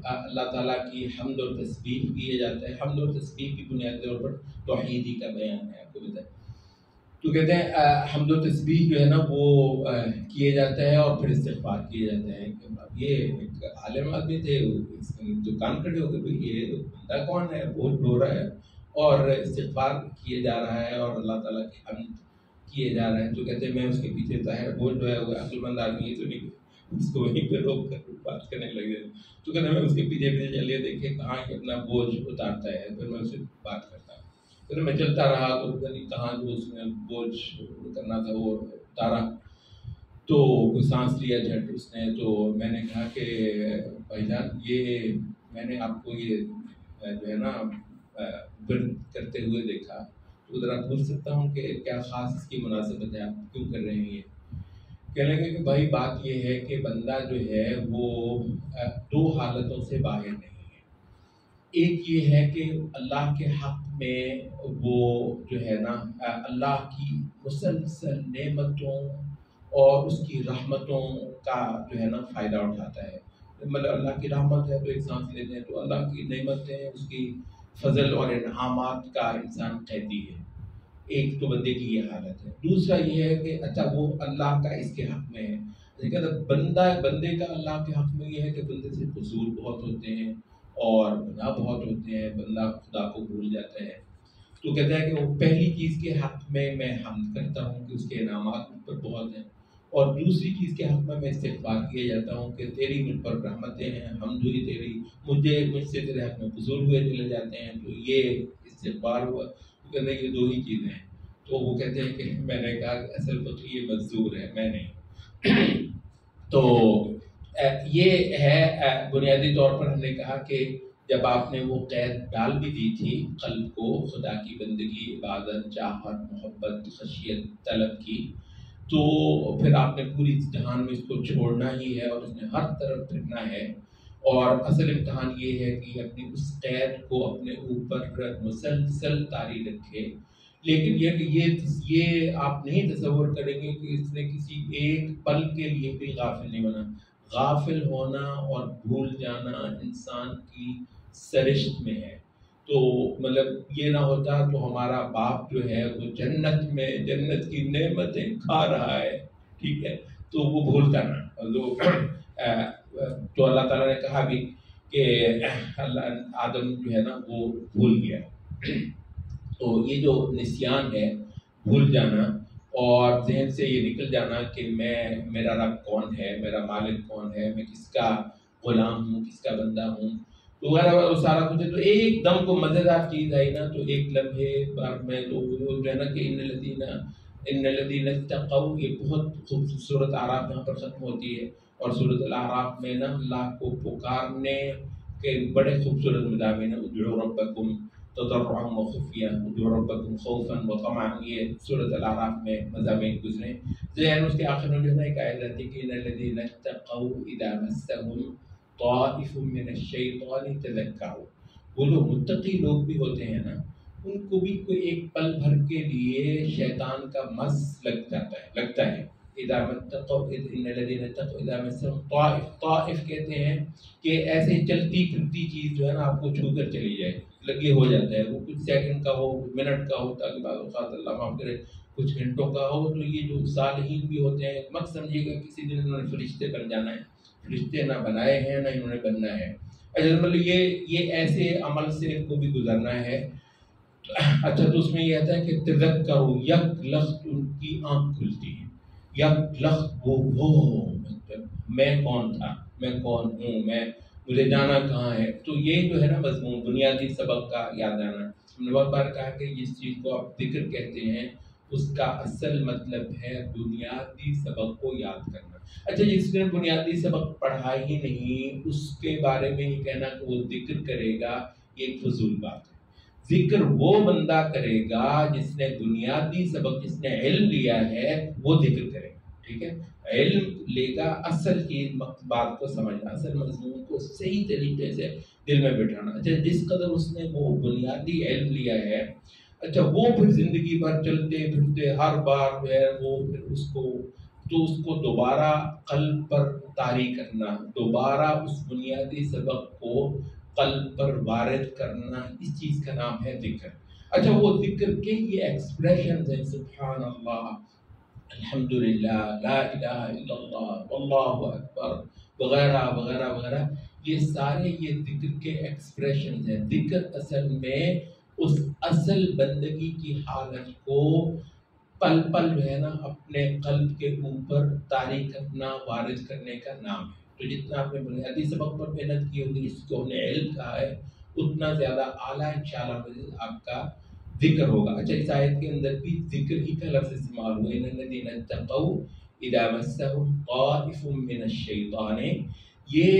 اللہ تعالیٰ کی حمد اور تسبیح کیے جاتا ہے. حمد اور تسبیح کی بنیادی طور پر توحیدی کا بیان ہے، آپ کو بتائیں. تو کہتے ہیں حمد و تسبیح جو ہے نا وہ کیے جاتا ہے اور پھر استغفار کیے جاتے ہیں. اب یہ ایک عالم آدمی تھے جو کان کھڑے ہو گئے بھائی یہ بندہ کون ہے بوجھ ڈھو رہا ہے اور استغفار کیے جا رہا ہے اور اللہ تعالیٰ کی حمد کیے جا رہے ہیں. تو کہتے ہیں میں اس کے پیچھے ظاہر بوجھ ڈھویا ہوا عقل مند آدمی یہ تو نہیں اس کو وہیں پہ روک کر بات کرنے لگے. تو کہتے ہیں میں اس کے پیچھے چلیے دیکھے کہاں اپنا بوجھ اتارتا ہے پھر میں اس سے بات کرتا ہوں. پھر میں چلتا رہا تو پتہ نہیں کہاں جو اس نے بوجھ کرنا تھا وہ اتارا تو کوئی سانس لیا جھٹ اس نے. تو میں نے کہا کہ بھائی جان یہ میں نے آپ کو یہ جو ہے نا ورد کرتے ہوئے دیکھا تو ذرا پوچھ سکتا ہوں کہ کیا خاص اس کی مناسبت ہے آپ کیوں کر رہے ہیں یہ. کہنے لگے کہ بھائی بات یہ ہے کہ بندہ جو ہے وہ دو حالتوں سے باہر نہیں ہے. ایک یہ ہے کہ اللہ کے حق میں وہ جو ہے نا اللہ کی مسلسل نعمتوں اور اس کی رحمتوں کا جو ہے نا فائدہ اٹھاتا ہے. مطلب اللہ کی رحمت ہے تو ایک سانس لیتے ہیں تو اللہ کی نعمتیں اس کی فضل اور انعامات کا انسان قیدی ہے. ایک تو بندے کی یہ حالت ہے. دوسرا یہ ہے کہ اچھا وہ اللہ کا اس کے حق میں ہے لیکن بندے کا اللہ کے حق میں یہ ہے کہ بندے سے قصور بہت ہوتے ہیں اور گناہ بہت ہوتے ہیں، بندہ خدا کو بھول جاتا ہے. تو کہتا ہے کہ وہ پہلی چیز کے حق میں حمد کرتا ہوں کہ اس کے انعامات مجھ پر بہت ہیں اور دوسری چیز کے حق میں استغفار کیا جاتا ہوں کہ تیری مجھ پر رحمتیں ہیں، حمد ہوئی تیری، مجھ سے تیرے حق میں قصور ہوئے چلے جاتے ہیں تو یہ استغفار ہوا. تو کہتے ہیں یہ دو ہی چیزیں ہیں. تو وہ کہتے ہیں کہ میں نے کہا کہ اصل تو یہ مزدور ہے میں نہیں. تو یہ ہے بنیادی طور پر ہم نے کہا کہ جب آپ نے وہ قید ڈال بھی دی تھی قلب کو خدا کی بندگی عبادت چاہت محبت خشیت طلب کی تو پھر آپ نے پوری جہان میں اس کو چھوڑنا ہی ہے اور اس نے ہر طرف پھرنا ہے. اور اصل امتحان یہ ہے کہ اپنی اس قید کو اپنے اوپر مسلسل طاری رکھے. لیکن یہ کہ یہ آپ نہیں تصور کریں گے کہ اس نے کسی ایک پل کے لیے بھی غافل نہیں ہونا. غافل ہونا اور بھول جانا انسان کی سرشت میں ہے. تو مطلب یہ نہ ہوتا تو ہمارا باپ جو ہے وہ جنت میں جنت کی نعمتیں کھا رہا ہے، ٹھیک ہے، تو وہ بھولتا نہ. تو اللہ تعالیٰ نے کہا بھی کہ اللہ آدم جو ہے نا وہ بھول گیا. تو یہ جو نسیان ہے بھول جانا اور ذہن سے یہ نکل جانا کہ میرا رب کون ہے، میرا مالک کون ہے، میں کس کا غلام ہوں، کس کا بندہ ہوں، تو وہ سارا کچھ ہے. تو ایک دم کو مزیدار چیز آئی نا تو ایک لمحے بار میں تو وہ جو ہے نا کہ ان الذین اتقوا، یہ بہت خوبصورت سورۃ اعراف یہاں پر ختم ہوتی ہے اور سورۃ الاعراف میں نا اللہ کو پکارنے کے بڑے خوبصورت مضامین ہیں. ادعوا ربکم تضرعا وخفیا ادعوا ربکم خوفا وطمعا، یہ سورۃ الاعراف میں مضامین گزرے. ذہن اس کے آخر میں جو ہے نا ایک آیت آتی ہے کہ ان الذین اتقوا اذا مسهم طائف من الشیطان تذکروا. وہ جو متقی لوگ بھی ہوتے ہیں نا ان کو بھی کوئی ایک پل بھر کے لیے شیطان کا مس لگتا ہے. اذا اتقوا ان الذین اتقوا اذا مسهم طائف کہتے ہیں کہ ایسے چلتی پھرتی چیز جو ہے نا آپ کو چھو کر چلی جائے، لگے ہو جاتا ہے، وہ کچھ سیکنڈ کا ہو کچھ منٹ کا ہو تاکہ بعض اوقات اللہ معاف کرے کچھ گھنٹوں کا ہو. تو یہ جو صالحین بھی ہوتے ہیں مت سمجھیے گا کسی دن انہوں نے فرشتے بن جانا ہے، فرشتے نہ بنائے ہیں نہ انہوں نے بننا ہے. مطلب یہ ایسے عمل سے ان کو بھی گزرنا ہے. اچھا تو اس میں یہ آتا ہے کہ تذکروا، یک لخت ان کی آنکھ کھلتی ہے، یک لخت وہ مطلب میں کون تھا، میں کون ہوں، مجھے جانا کہاں ہے. تو یہ جو ہے نا مضمون بنیادی سبق کا یاد آنا. ہم نے بہت بار کہا کہ جس چیز کو آپ ذکر کہتے ہیں اس کا اصل مطلب ہے بنیادی سبق کو یاد کرنا۔ اچھا جس نے بنیادی سبق پڑھا ہی نہیں اس کے بارے میں یہ کہنا کہ وہ ذکر کرے گا، یہ ایک فضول بات ہے۔ ذکر وہ بندہ کرے گا جس نے بنیادی سبق، جس نے علم لیا ہے وہ ذکر کرے گا، ٹھیک ہے؟ علم لے گا، اصل کی بات کو سمجھنا، اصل مضمون کو صحیح طریقے سے دل میں بٹھانا۔ اچھا جس قدر اس نے وہ بنیادی علم لیا ہے، اچھا وہ پھر زندگی بھر چلتے پھرتے ہر بار جو ہے وہ پھر اس کو دوبارہ قلب پر طاری کرنا، دوبارہ اس بنیادی سبق کو قلب پر وارد کرنا، اس چیز کا نام ہے ذکر۔ اچھا وہ ذکر کے یہ ایکسپریشنز ہیں، سبحان اللہ، الحمدللہ، لا الہ الا اللہ، واللہ اکبر، وغیرہ وغیرہ وغیرہ، یہ سارے یہ ذکر کے ایکسپریشنز ہیں۔ ذکر اصل میں اس اصل بندگی کی حالت کو پل پل جو ہے نا اپنے قلب کے اوپر طاری کرنا، وارد کرنے کا نام ہے۔ تو جتنا آپ نے بنیادی سبق پر محنت کی ہوگی، جس کو ہم نے علم کہا ہے، اتنا زیادہ اعلیٰ انشاءاللہ آپ کا ذکر ہوگا۔ اچھا اس آیت کے اندر بھی ذکر ہی کا لفظ استعمال ہوا، ان الذین اتقوا اذا مسهم طائف من الشیطان، یہ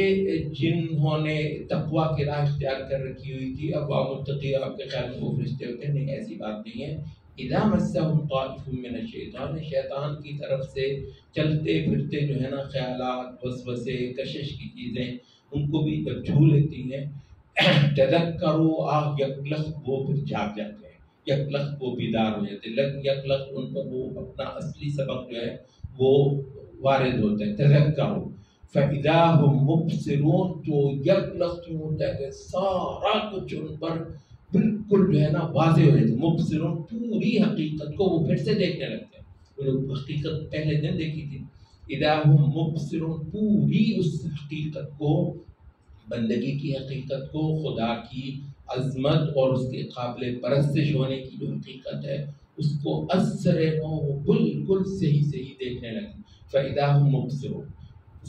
جنہوں نے تقویٰ کی راہ اختیار کر رکھی ہوئی تھی، اب متقی آپ کے خیال میں وہ فرشتے ہوتے ہیں؟ نہیں، ایسی بات نہیں ہے۔ اذا مسهم طائف من الشیطان، شیطان کی طرف سے چلتے پھرتے جو ہے نا خیالات، وسوسے، کشش کی چیزیں ان کو بھی جب چھو لیتی ہیں، تذکروا، یکلخ وہ پھر جاگ جاتے ہیں، یکلخ وہ بیدار ہو جاتے ہیں، یکلخ ان پر وہ اپنا اصلی سبق جو ہے وہ وارد ہوتا ہے۔ تذکروا فَإِذَا هُمْ مُبْصِرُونَ، تو یکلخ جو ہوتا ہے کہ سارا کچھ ان پر بالکل جو ہے نا واضح ہو جاتا ہے۔ مبصرون، پوری حقیقت کو وہ پھر سے دیکھنے لگتے ہیں۔ وہ لوگ حقیقت پہلے دن دیکھی تھی، اذا ہم مبصرون، پوری اس حقیقت کو، بندگی کی حقیقت کو، خدا کی عظمت اور اس کے قابل پرستش ہونے کی جو حقیقت ہے اس کو اثر نو وہ بالکل صحیح دیکھنے لگے۔ فَإِذَا هُمْ مُبْصِرُونَ،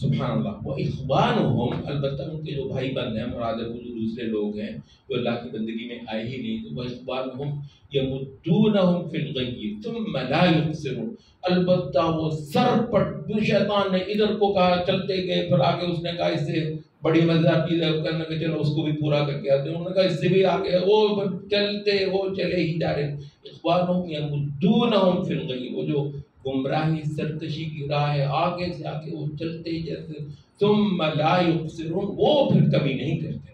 سبحان اللہ۔ وَإِخْوَانُهُمْ، البتہ ان کے جو بھائی بند ہیں، مراد ہے وہ جو دوسرے لوگ ہیں جو اللہ کی بندگی میں آئے ہی نہیں، تو وَإِخْوَانُهُمْ يَمُدُّونَهُمْ فِي الْغَيِّ ثُمَّ لَا يُقْصِرُونَ، البتہ وہ سر پٹ، شیطان نے ادھر کو کہا چلتے گئے، پھر آگے اس نے کہا اس سے بڑی مزیدار چیز ہے کرنا کہ چلو اس کو بھی پورا کر کے آتے ہیں، انہوں نے کہا اس سے بھی آگے، وہ چلتے وہ چلے ہی جا رہے۔ اخوانہم یمدونہم فی الغی، وہ جو گمراہی سرکشی کی راہ ہے، آگے سے آگے وہ چلتے ہی جاتے، ثم لا یقصرون، وہ پھر کمی نہیں کرتے۔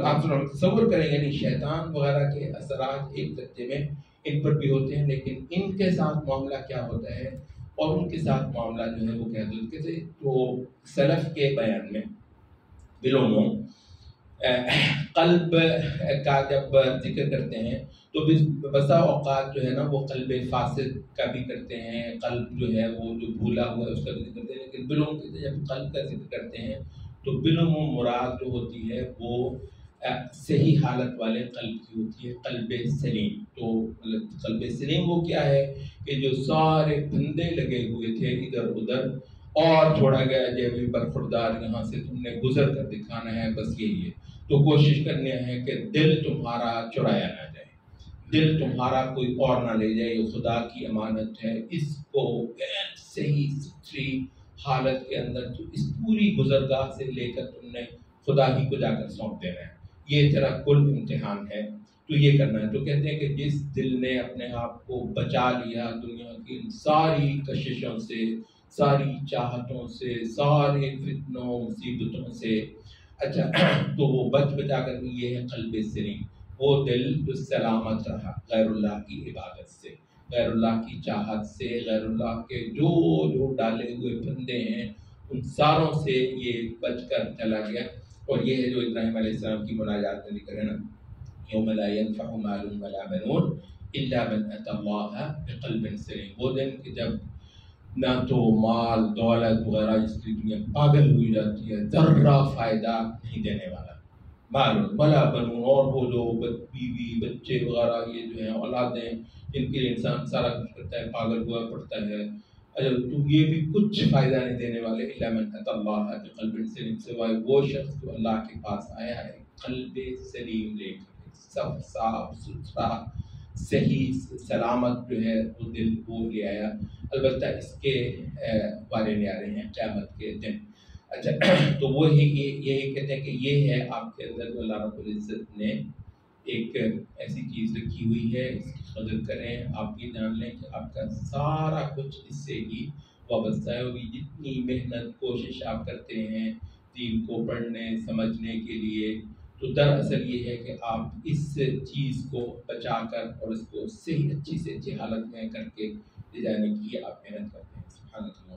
آپ تصور کریں، یعنی شیطان وغیرہ کے اثرات ایک درجے میں ان پر بھی ہوتے ہیں، لیکن ان کے ساتھ معاملہ کیا ہوتا ہے اور ان کے ساتھ معاملہ جو ہے وہ کہتے تھے، تو سلف کے بیان میں بالعموم قلب کا جب ذکر کرتے ہیں تو بسا اوقات جو ہے نا وہ قلب فاسد کا بھی کرتے ہیں، قلب جو ہے وہ جو بھولا ہوا ہے اس کا بھی ذکر کرتے ہیں، لیکن بالعموم جب قلب کا ذکر کرتے ہیں تو بالعموم مراد جو ہوتی ہے وہ صحیح حالت والے قلب کی ہوتی ہے، قلب سلیم۔ تو قلب سلیم وہ کیا ہے کہ جو سارے پھندے لگے ہوئے تھے ادھر ادھر اور چھوڑا گیا، جب برخوردار یہاں سے تم نے گزر کر دکھانا ہے، بس یہی ہے۔ تو کوشش کرنی ہے کہ دل تمہارا چرایا نہ جائے، دل تمہارا کوئی اور نہ لے جائے، یہ خدا کی امانت ہے، اس کو صحیح ستھری حالت کے اندر تو اس پوری گزرگاہ سے لے کر تم نے خدا ہی کو جا کر سونپ دینا ہے، یہ تیرا کل امتحان ہے، تو یہ کرنا ہے۔ تو کہتے ہیں کہ جس دل نے اپنے آپ کو بچا لیا دنیا کی ساری کششوں سے، ساری چاہتوں سے، سارے فتنوں مصیبتوں سے، اچھا تو وہ بچ بچا کر، یہ ہے قلب سلیم، وہ دل جو سلامت رہا غیر اللہ کی عبادت سے، غیر اللہ کی چاہت سے، غیر اللہ کے جو ڈالے ہوئے پھندے ہیں ان ساروں سے یہ بچ کر چلا گیا۔ اور یہ ہے جو ابراہیم علیہ السلام کی مناجات میں ذکر ہے نا، یوم لا ينفع مال ولا بنون الا من اتى الله بقلب سلیم، وہ دن کہ جب نہ تو مال دولت وغیرہ جس کی دنیا پاگل ہوئی جاتی ہے ذرہ فائدہ نہیں دینے والا، مال ولا بنون، اور وہ جو بیوی بچے وغیرہ یہ جو ہیں اولادیں جن کے لیے انسان سارا کچھ کرتا ہے، پاگل ہوا پڑتا ہے، اجل تو یہ بھی کچھ فائدہ نہیں دینے والے، الا من اتى الله بقلب سلیم، سوائے وہ شخص جو اللہ کے پاس آیا ہے قلب سلیم لے کر، صاف ستھرا صحیح سلامت جو ہے وہ دل وہ لے آیا۔ البتہ اس کے بارے میں آ رہے ہیں قیامت کے دن۔ اچھا تو وہ یہی کہتے ہیں کہ یہ ہے آپ کے اندر جو اللہ رب العزت نے ایک ایسی چیز رکھی ہوئی ہے، اس کی قدر کریں۔ آپ یہ جان لیں کہ آپ کا سارا کچھ اس سے ہی وابستہ ہے، ہوگی جتنی محنت کوشش آپ کرتے ہیں دین کو پڑھنے سمجھنے کے لیے، تو دراصل یہ ہے کہ آپ اس چیز کو بچا کر اور اس کو صحیح اچھی سے اچھی حالت میں کر کے لے جانے کی آپ محنت کرتے ہیں۔ سبحان اللہ۔